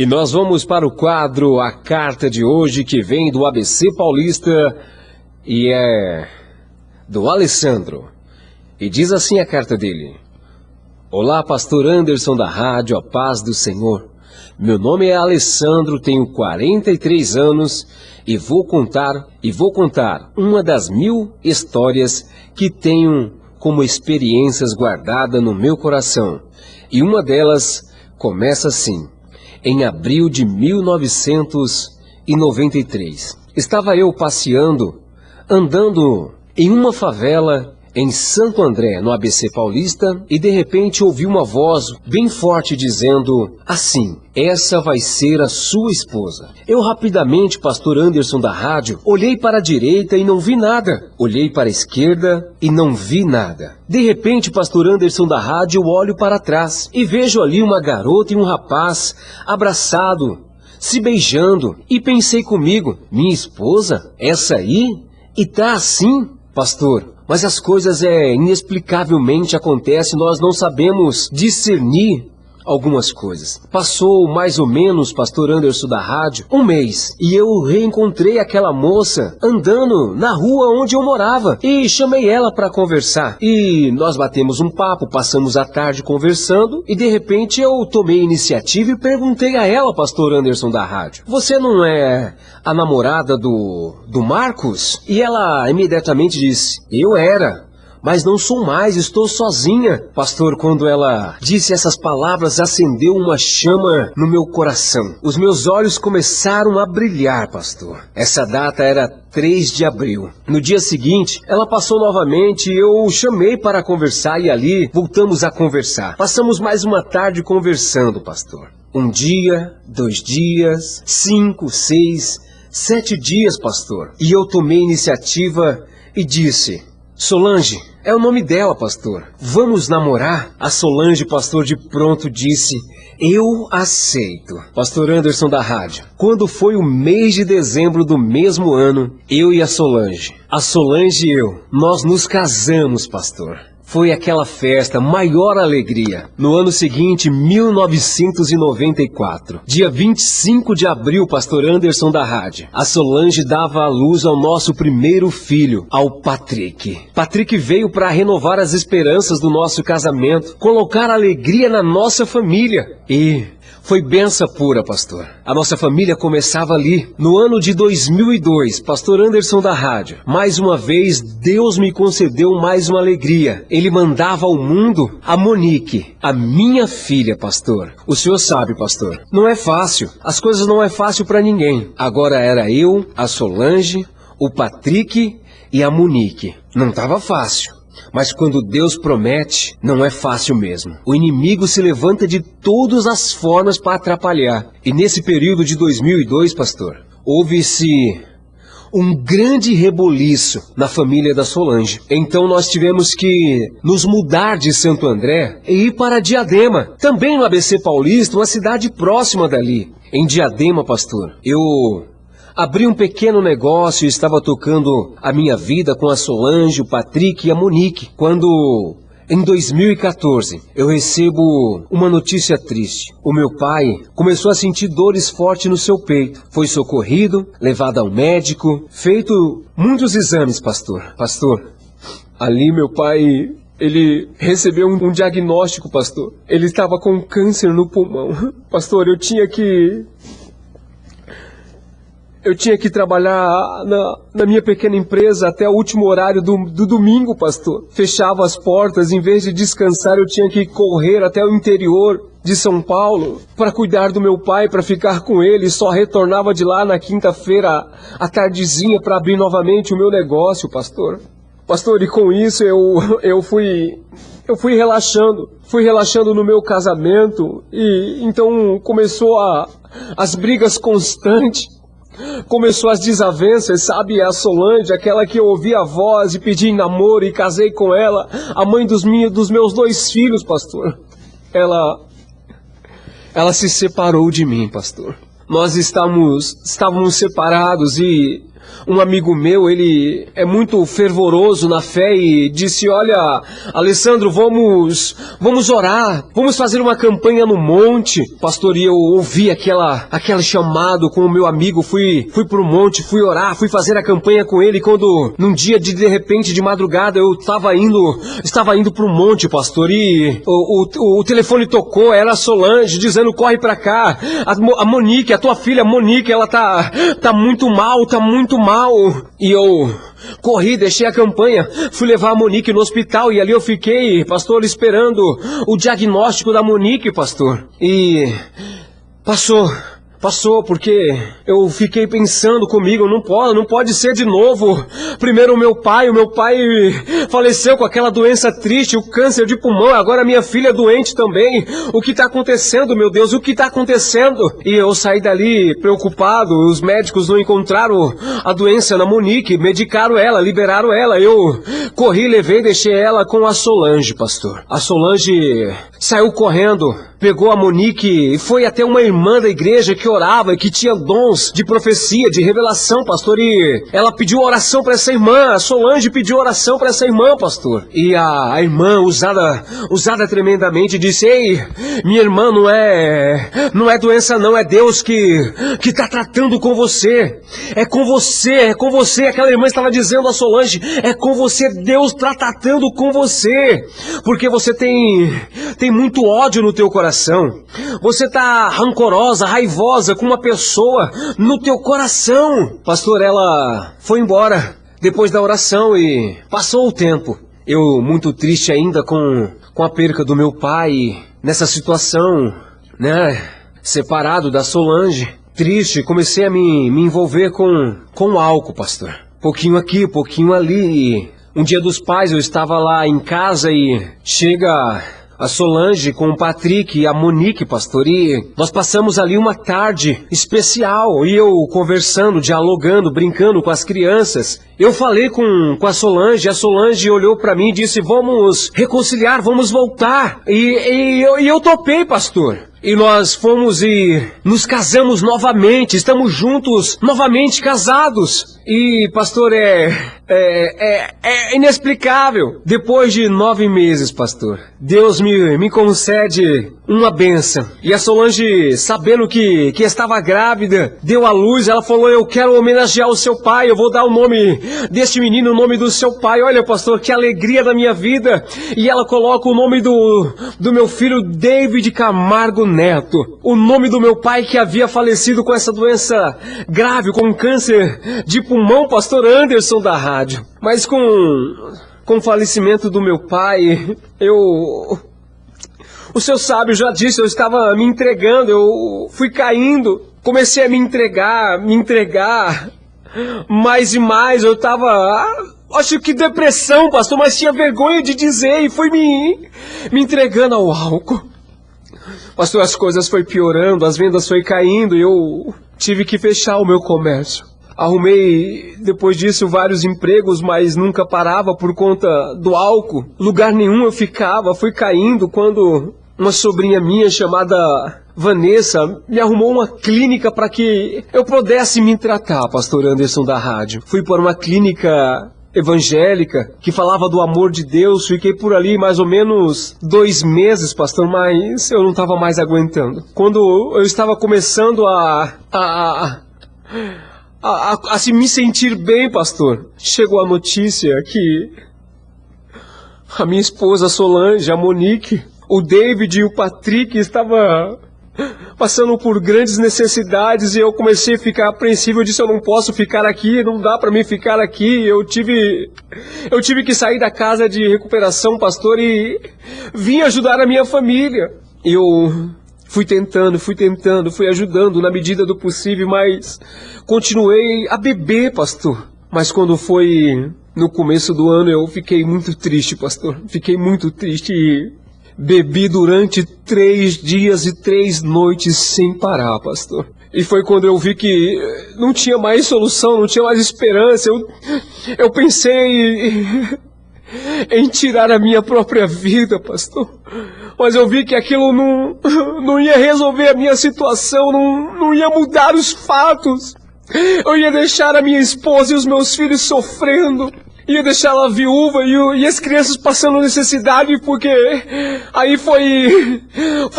E nós vamos para o quadro A Carta de hoje, que vem do ABC Paulista e é do Alessandro. E diz assim a carta dele: Olá, pastor Anderson da rádio, a paz do Senhor. Meu nome é Alessandro, tenho 43 anos e vou contar uma das 1000 histórias que tenho como experiências guardadas no meu coração. E uma delas começa assim. Em abril de 1993, estava eu andando em uma favela em Santo André, no ABC Paulista, e de repente ouvi uma voz bem forte dizendo assim: essa vai ser a sua esposa. Eu rapidamente, pastor Anderson da rádio, olhei para a direita e não vi nada. Olhei para a esquerda e não vi nada. De repente, pastor Anderson da rádio, eu olho para trás e vejo ali uma garota e um rapaz abraçado, se beijando, e pensei comigo: minha esposa? Essa aí? E tá assim, pastor? Mas as coisas inexplicavelmente acontecem, nós não sabemos discernir algumas coisas. Passou mais ou menos, pastor Anderson da rádio, um mês, e eu reencontrei aquela moça andando na rua onde eu morava, e chamei ela para conversar, e nós batemos um papo, passamos a tarde conversando, e de repente eu tomei a iniciativa e perguntei a ela, pastor Anderson da rádio: você não é a namorada do Marcos? E ela imediatamente disse: eu era, mas não sou mais, estou sozinha. Pastor, quando ela disse essas palavras, acendeu uma chama no meu coração. Os meus olhos começaram a brilhar, pastor. Essa data era 3 de abril. No dia seguinte, ela passou novamente e eu chamei para conversar e ali voltamos a conversar. Passamos mais uma tarde conversando, pastor. 1 dia, 2 dias, 5, 6, 7 dias, pastor. E eu tomei a iniciativa e disse: Solange, é o nome dela, pastor. Vamos namorar? A Solange, pastor, de pronto disse: eu aceito. Pastor Anderson da rádio, quando foi o mês de dezembro do mesmo ano, eu e a Solange e eu, nós nos casamos, pastor. Foi aquela festa, maior alegria. No ano seguinte, 1994, dia 25 de abril, pastor Anderson da rádio, a Solange dava à luz ao nosso primeiro filho, ao Patrick. Patrick veio para renovar as esperanças do nosso casamento, colocar alegria na nossa família. E foi benção pura, pastor. A nossa família começava ali. No ano de 2002, pastor Anderson da rádio, mais uma vez, Deus me concedeu mais uma alegria. Ele mandava ao mundo a Monique, a minha filha, pastor. O senhor sabe, pastor, não é fácil. As coisas não é fácil para ninguém. Agora era eu, a Solange, o Patrick e a Monique. Não estava fácil. Mas quando Deus promete, não é fácil mesmo. O inimigo se levanta de todas as formas para atrapalhar. E nesse período de 2002, pastor, houve-se um grande reboliço na família da Solange. Então nós tivemos que nos mudar de Santo André e ir para Diadema, também no ABC Paulista, uma cidade próxima dali. Em Diadema, pastor, eu abri um pequeno negócio e estava tocando a minha vida com a Solange, o Patrick e a Monique. Quando, em 2014, eu recebo uma notícia triste. O meu pai começou a sentir dores fortes no seu peito. Foi socorrido, levado ao médico, feito muitos exames, pastor. Pastor, ali meu pai, ele recebeu um diagnóstico, pastor. Ele estava com câncer no pulmão. Pastor, eu tinha que trabalhar na minha pequena empresa até o último horário do domingo, pastor. Fechava as portas, em vez de descansar, eu tinha que correr até o interior de São Paulo para cuidar do meu pai, para ficar com ele. Só retornava de lá na quinta-feira, à tardezinha, para abrir novamente o meu negócio, pastor. Pastor, e com isso eu fui relaxando. Fui relaxando no meu casamento e então começou as brigas constantes. Começou as desavenças, sabe? A Solange, aquela que eu ouvi a voz e pedi em namoro e casei com ela, a mãe dos meus 2 filhos, pastor. Ela se separou de mim, pastor. Nós estávamos separados e um amigo meu, ele é muito fervoroso na fé e disse, olha, Alessandro, vamos orar, vamos fazer uma campanha no monte. Pastor, e eu ouvi aquele chamado com o meu amigo, fui pro monte, fui orar, fui fazer a campanha com ele, quando num dia de repente, de madrugada, eu estava indo pro monte, pastor, e o telefone tocou, era a Solange, dizendo, corre pra cá, a Monique, a tua filha Monique, ela tá muito mal, e eu corri, deixei a campanha, fui levar a Monique no hospital, e ali eu fiquei, pastor, esperando o diagnóstico da Monique, pastor, e Passou, porque eu fiquei pensando comigo, não pode ser de novo. Primeiro o meu pai faleceu com aquela doença triste, o câncer de pulmão, agora minha filha é doente também. O que está acontecendo, meu Deus, o que está acontecendo? E eu saí dali preocupado, os médicos não encontraram a doença na Monique, medicaram ela, liberaram ela. Eu corri, levei, deixei ela com a Solange, pastor. A Solange saiu correndo, pegou a Monique e foi até uma irmã da igreja que orava, que tinha dons de profecia, de revelação, pastor, e ela pediu oração para essa irmã, a Solange pediu oração para essa irmã, pastor, e a irmã, usada tremendamente, disse, ei, minha irmã, não é doença não, é Deus que está tratando com você, é com você, aquela irmã estava dizendo a Solange, é com você, Deus está tratando com você, porque você tem muito ódio no teu coração, você está rancorosa, raivosa com uma pessoa no teu coração. Pastor, ela foi embora depois da oração e passou o tempo. Eu muito triste ainda com a perca do meu pai, nessa situação, né, separado da Solange. Triste, comecei a me envolver com o álcool, pastor. Pouquinho aqui, pouquinho ali. Um dia dos pais eu estava lá em casa e chega a Solange com o Patrick e a Monique, pastor, e nós passamos ali uma tarde especial, e eu conversando, dialogando, brincando com as crianças. Eu falei com a Solange olhou para mim e disse, vamos reconciliar, vamos voltar, e eu topei, pastor. E nós fomos e nos casamos novamente, estamos juntos, novamente casados. E, pastor, é inexplicável. Depois de 9 meses, pastor, Deus me concede uma bênção. E a Solange, sabendo que estava grávida, deu à luz, ela falou, eu quero homenagear o seu pai, eu vou dar o nome deste menino, o nome do seu pai. Olha, pastor, que alegria da minha vida. E ela coloca o nome do meu filho, David Camargo Neto. O nome do meu pai que havia falecido com essa doença grave, com câncer de pulmão, pastor Anderson da rádio. Mas com o falecimento do meu pai, o senhor sabe, eu já disse, eu estava me entregando, eu fui caindo, comecei a me entregar, mais e mais, eu estava, acho que depressão, pastor, mas tinha vergonha de dizer e fui me entregando ao álcool. Pastor, as coisas foi piorando, as vendas foi caindo e eu tive que fechar o meu comércio. Arrumei, depois disso, vários empregos, mas nunca parava por conta do álcool. Lugar nenhum eu ficava, fui caindo quando uma sobrinha minha chamada Vanessa me arrumou uma clínica para que eu pudesse me tratar, pastor Anderson da rádio. Fui para uma clínica evangélica, que falava do amor de Deus, fiquei por ali mais ou menos 2 meses, pastor, mas eu não estava mais aguentando. Quando eu estava começando a se me sentir bem, pastor, chegou a notícia que a minha esposa Solange, a Monique, o David e o Patrick estavam passando por grandes necessidades e eu comecei a ficar apreensivo. Eu disse, eu não posso ficar aqui, não dá para mim ficar aqui. Eu tive que sair da casa de recuperação, pastor, e vim ajudar a minha família. Eu fui tentando, fui ajudando na medida do possível, mas continuei a beber, pastor. Mas quando foi no começo do ano, eu fiquei muito triste, pastor. Fiquei muito triste e bebi durante 3 dias e 3 noites sem parar, pastor. E foi quando eu vi que não tinha mais solução, não tinha mais esperança. Eu pensei em tirar a minha própria vida, pastor. Mas eu vi que aquilo não ia resolver a minha situação, não ia mudar os fatos. Eu ia deixar a minha esposa e os meus filhos sofrendo. Ia deixar ela viúva e as crianças passando necessidade, porque aí foi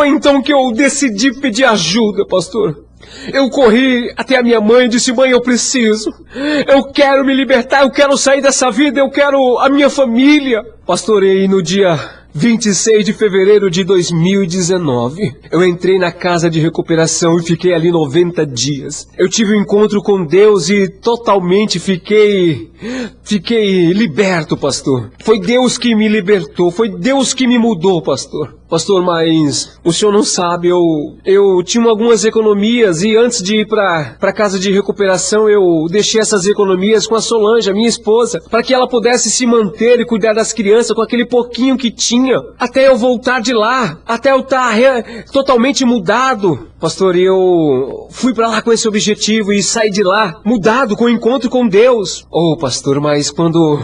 então que eu decidi pedir ajuda, pastor. Eu corri até a minha mãe e disse: mãe, eu preciso. Eu quero me libertar, eu quero sair dessa vida, eu quero a minha família. Pastorei no dia 26 de fevereiro de 2019, eu entrei na casa de recuperação e fiquei ali 90 dias. Eu tive um encontro com Deus e totalmente fiquei liberto, pastor. Foi Deus que me libertou, foi Deus que me mudou, pastor. Pastor, mas o senhor não sabe, eu tinha algumas economias e antes de ir para casa de recuperação, eu deixei essas economias com a Solange, a minha esposa, para que ela pudesse se manter e cuidar das crianças com aquele pouquinho que tinha, até eu voltar de lá, até eu estar totalmente mudado. Pastor, eu fui para lá com esse objetivo e saí de lá mudado, com o encontro com Deus. Oh, pastor, mas quando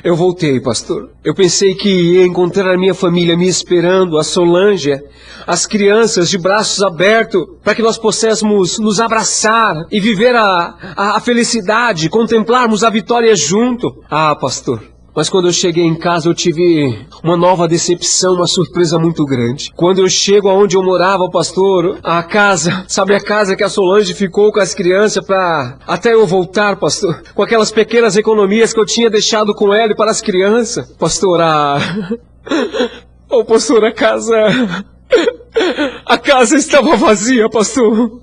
eu voltei, pastor, eu pensei que ia encontrar a minha família me esperando, a Solange, as crianças de braços abertos, para que nós possamos nos abraçar e viver a felicidade, contemplarmos a vitória junto. Ah, pastor, mas quando eu cheguei em casa eu tive uma nova decepção, uma surpresa muito grande. Quando eu chego aonde eu morava, pastor, a casa, sabe a casa que a Solange ficou com as crianças até eu voltar, pastor, com aquelas pequenas economias que eu tinha deixado com ela e para as crianças. Pastor, pastor, a casa estava vazia, pastor.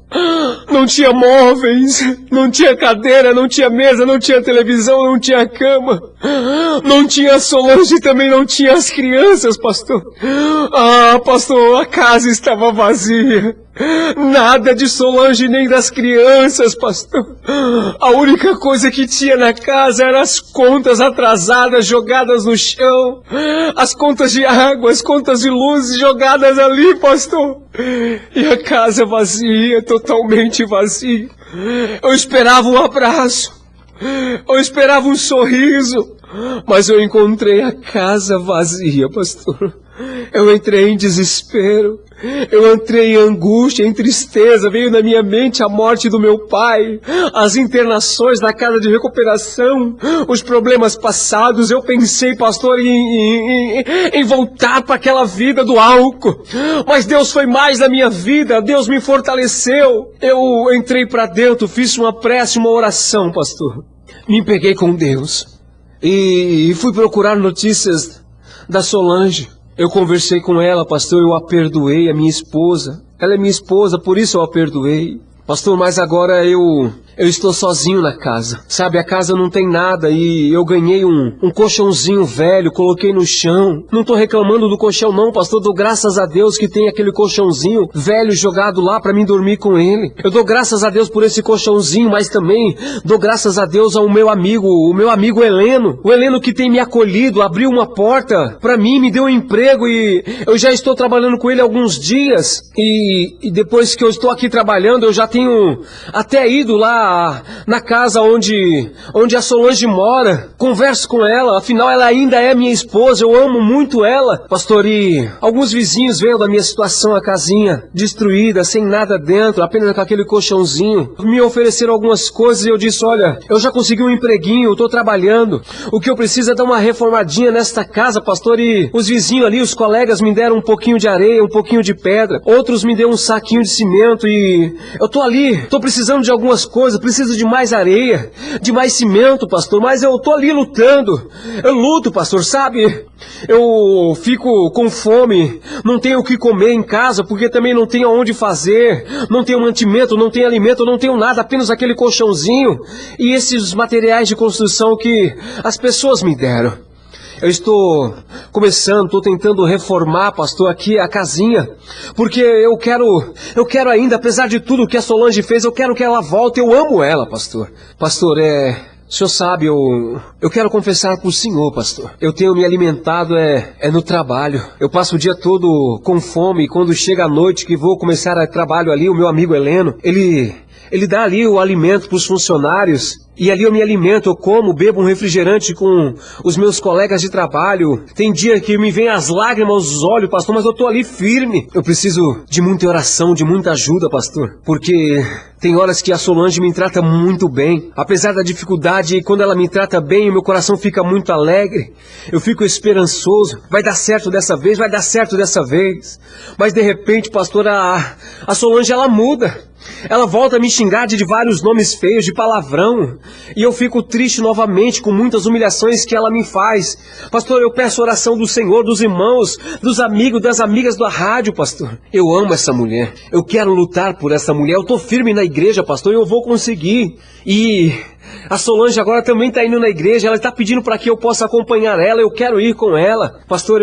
Não tinha móveis, não tinha cadeira, não tinha mesa, não tinha televisão, não tinha cama. Não tinha a Solange e também não tinha as crianças, pastor. Ah, pastor, a casa estava vazia. Nada de Solange nem das crianças, pastor. A única coisa que tinha na casa eram as contas atrasadas jogadas no chão. As contas de água, as contas de luz jogadas ali, pastor. E a casa vazia, totalmente vazia. Eu esperava um abraço. Eu esperava um sorriso. Mas eu encontrei a casa vazia, pastor. Eu entrei em desespero, eu entrei em angústia, em tristeza, veio na minha mente a morte do meu pai, as internações na casa de recuperação, os problemas passados. Eu pensei, pastor, em voltar para aquela vida do álcool, mas Deus foi mais na minha vida, Deus me fortaleceu. Eu entrei para dentro, fiz uma prece, uma oração, pastor, me peguei com Deus e fui procurar notícias da Solange. Eu conversei com ela, pastor, eu a perdoei, a minha esposa. Ela é minha esposa, por isso eu a perdoei. Pastor, mas agora eu estou sozinho na casa. Sabe, a casa não tem nada e eu ganhei um colchãozinho velho, coloquei no chão. Não estou reclamando do colchão não, pastor. Dou graças a Deus que tem aquele colchãozinho velho jogado lá para mim dormir com ele. Eu dou graças a Deus por esse colchãozinho, mas também dou graças a Deus ao meu amigo, o meu amigo Heleno. O Heleno que tem me acolhido, abriu uma porta para mim, me deu um emprego e eu já estou trabalhando com ele há alguns dias. E depois que eu estou aqui trabalhando, eu já tenho até ido lá na casa onde a Solange mora, converso com ela, afinal ela ainda é minha esposa, eu amo muito ela. Pastor, e alguns vizinhos vendo a minha situação, a casinha destruída, sem nada dentro, apenas com aquele colchãozinho, me ofereceram algumas coisas e eu disse: olha, eu já consegui um empreguinho, eu estou trabalhando, o que eu preciso é dar uma reformadinha nesta casa, pastor. E os vizinhos ali, os colegas me deram um pouquinho de areia, um pouquinho de pedra, outros me deram um saquinho de cimento e eu estou ali, estou precisando de algumas coisas, preciso de mais areia, de mais cimento, pastor, mas eu estou ali lutando. Eu luto, pastor, sabe? Eu fico com fome, não tenho o que comer em casa, porque também não tenho aonde fazer, não tenho mantimento, não tenho alimento, não tenho nada, apenas aquele colchãozinho e esses materiais de construção que as pessoas me deram. Eu estou começando, estou tentando reformar, pastor, aqui a casinha, porque eu quero ainda, apesar de tudo que a Solange fez, eu quero que ela volte, eu amo ela, pastor. Pastor, o senhor sabe, eu quero confessar para o senhor, pastor. Eu tenho me alimentado no trabalho. Eu passo o dia todo com fome e quando chega a noite que vou começar a trabalho ali, o meu amigo Heleno, ele dá ali o alimento para os funcionários E ali eu me alimento, eu como, bebo um refrigerante com os meus colegas de trabalho. Tem dia que me vem as lágrimas aos olhos, pastor, mas eu tô ali firme. Eu preciso de muita oração, de muita ajuda, pastor. Porque tem horas que a Solange me trata muito bem. Apesar da dificuldade, quando ela me trata bem, o meu coração fica muito alegre. Eu fico esperançoso. Vai dar certo dessa vez, vai dar certo dessa vez. Mas de repente, pastor, a Solange, ela muda. Ela volta a me xingar de vários nomes feios, de palavrão. E eu fico triste novamente com muitas humilhações que ela me faz. Pastor, eu peço oração do Senhor, dos irmãos, dos amigos, das amigas da rádio, pastor. Eu amo essa mulher. Eu quero lutar por essa mulher. Eu tô firme na igreja, pastor, e eu vou conseguir. E a Solange agora também está indo na igreja. Ela está pedindo para que eu possa acompanhar ela. Eu quero ir com ela. Pastor,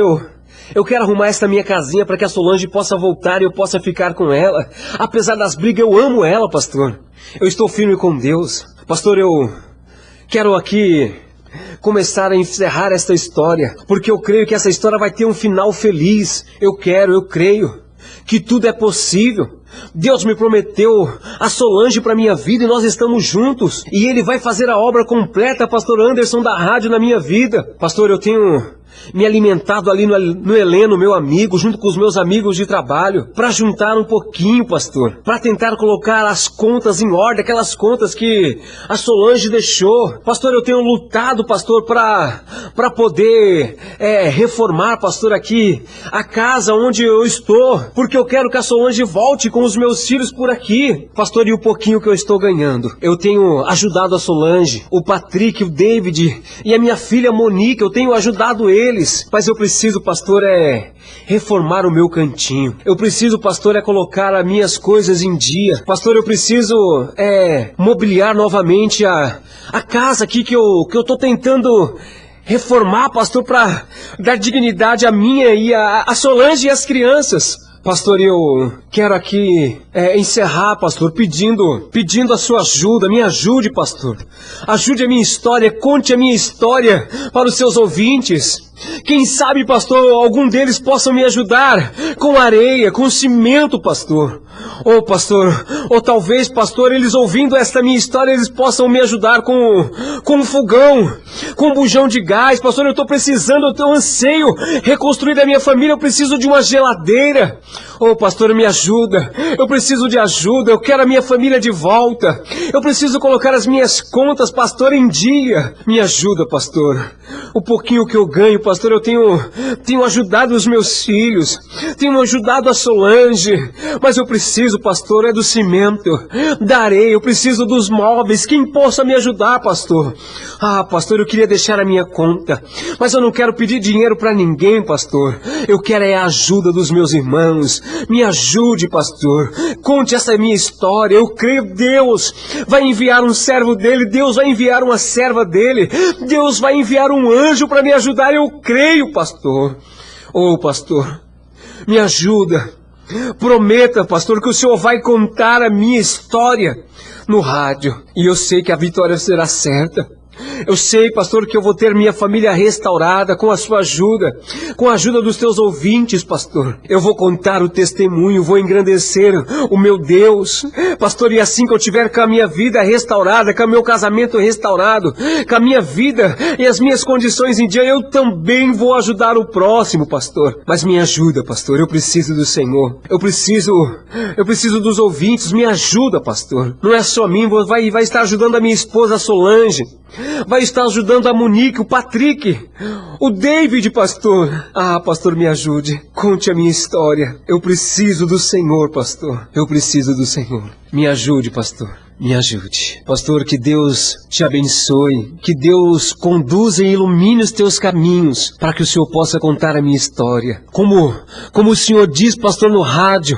eu quero arrumar esta minha casinha para que a Solange possa voltar e eu possa ficar com ela. Apesar das brigas, eu amo ela, pastor. Eu estou firme com Deus. Pastor, eu quero aqui começar a encerrar esta história, porque eu creio que essa história vai ter um final feliz. Eu creio que tudo é possível. Deus me prometeu a Solange para minha vida e nós estamos juntos. E Ele vai fazer a obra completa, pastor Anderson da rádio, na minha vida. Pastor, eu tenho me alimentado ali no Heleno, meu amigo, junto com os meus amigos de trabalho, para juntar um pouquinho, pastor, para tentar colocar as contas em ordem, aquelas contas que a Solange deixou. Pastor, eu tenho lutado, pastor, para poder reformar, pastor, aqui a casa onde eu estou, porque eu quero que a Solange volte com os meus filhos por aqui. Pastor, e o pouquinho que eu estou ganhando, eu tenho ajudado a Solange, o Patrick, o David e a minha filha Monique, eu tenho ajudado eles. Mas eu preciso, pastor, reformar o meu cantinho. Eu preciso, pastor, colocar as minhas coisas em dia. Pastor, eu preciso mobiliar novamente a casa aqui que eu tô tentando reformar, pastor, para dar dignidade a minha e a Solange e as crianças. Pastor, eu quero aqui encerrar, pastor, pedindo a sua ajuda. Me ajude, pastor. Ajude a minha história, conte a minha história para os seus ouvintes. Quem sabe, pastor, algum deles possa me ajudar com areia, com cimento, pastor. Ou talvez, pastor, eles ouvindo esta minha história, eles possam me ajudar com um fogão, com um bujão de gás. Pastor, eu estou precisando, eu anseio reconstruir a minha família, eu preciso de uma geladeira. Pastor, me ajuda. Eu preciso de ajuda, eu quero a minha família de volta. Eu preciso colocar as minhas contas, pastor, em dia. Me ajuda, pastor. O pouquinho que eu ganho, pastor, eu tenho ajudado os meus filhos, tenho ajudado a Solange, mas eu preciso, pastor, do cimento, da areia, eu preciso dos móveis. Quem possa me ajudar, pastor? Pastor, eu queria deixar a minha conta, mas eu não quero pedir dinheiro para ninguém, pastor. Eu quero a ajuda dos meus irmãos. Me ajude, pastor. Conte essa minha história. Eu creio que Deus vai enviar um servo dele, Deus vai enviar uma serva dele, Deus vai enviar um anjo para me ajudar. Eu creio, pastor. Pastor, me ajuda. Prometa, pastor, que o Senhor vai contar a minha história no rádio. E eu sei que a vitória será certa. Eu sei, pastor, que eu vou ter minha família restaurada com a sua ajuda, com a ajuda dos teus ouvintes, pastor. Eu vou contar o testemunho, vou engrandecer o meu Deus, pastor, e assim que eu tiver com a minha vida restaurada, com o meu casamento restaurado, com a minha vida e as minhas condições em dia, eu também vou ajudar o próximo, pastor. Mas me ajuda, pastor, eu preciso do Senhor, eu preciso dos ouvintes, me ajuda, pastor. Não é só mim, vai estar ajudando a minha esposa Solange, vai estar ajudando a Monique, o Patrick, o David, pastor. Pastor, me ajude. Conte a minha história. Eu preciso do Senhor, pastor. Eu preciso do Senhor. Me ajude, pastor. Me ajude. Pastor, que Deus te abençoe, que Deus conduza e ilumine os teus caminhos, para que o Senhor possa contar a minha história. Como o Senhor diz, pastor, no rádio.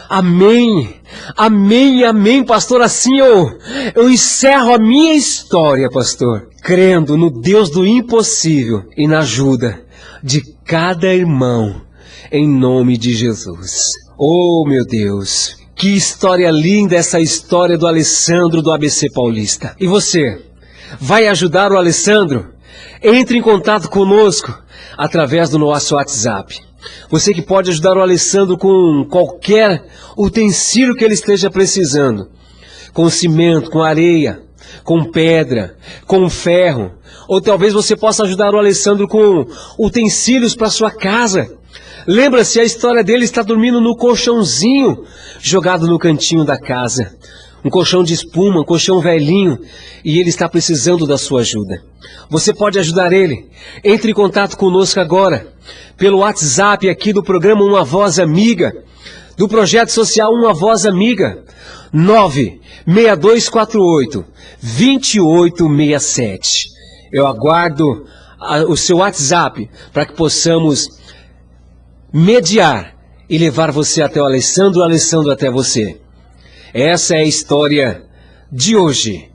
Amém. Amém e amém, pastor. Assim eu encerro a minha história, pastor, crendo no Deus do impossível e na ajuda de cada irmão, em nome de Jesus. Meu Deus, que história linda essa história do Alessandro do ABC Paulista. E você, vai ajudar o Alessandro? Entre em contato conosco através do nosso WhatsApp. Você que pode ajudar o Alessandro com qualquer utensílio que ele esteja precisando, com cimento, com areia, com pedra, com ferro. Ou talvez você possa ajudar o Alessandro com utensílios para sua casa. Lembra-se, a história dele está dormindo no colchãozinho, jogado no cantinho da casa. Um colchão de espuma, um colchão velhinho, e ele está precisando da sua ajuda. Você pode ajudar ele. Entre em contato conosco agora, pelo WhatsApp aqui do programa Uma Voz Amiga, do projeto social Uma Voz Amiga, 96248-2867. Eu aguardo o seu WhatsApp para que possamos mediar e levar você até o Alessandro até você. Essa é a história de hoje.